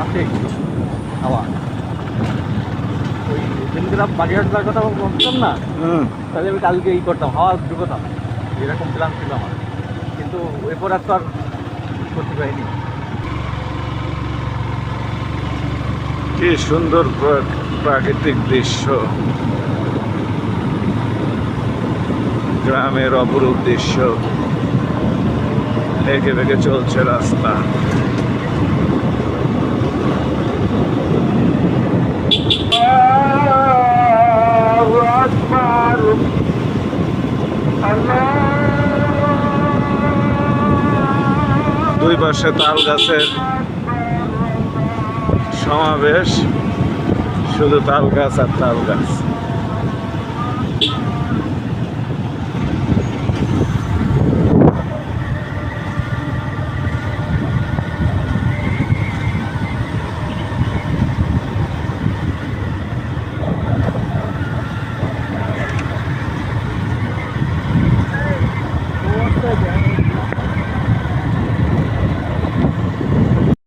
আছে একটু হাওয়া। ওই দিনগুলো বাগেরহাট কথা বলতাম না, তাহলে আমি কালকে করতাম, হাওয়া ঢুকতাম, এরকম প্ল্যান ছিল আমার, কিন্তু এরপর আর তো আর করতে পারিনি। কি সুন্দর প্রাকৃতিক দৃশ্য, গ্রামের অপরূপ দৃশ্য, এঁকে বেঁকে চলছে রাস্তা। দুই পাশে তাল গাছের সমাবেশ, শুধু তাল গাছ আর তাল গাছ।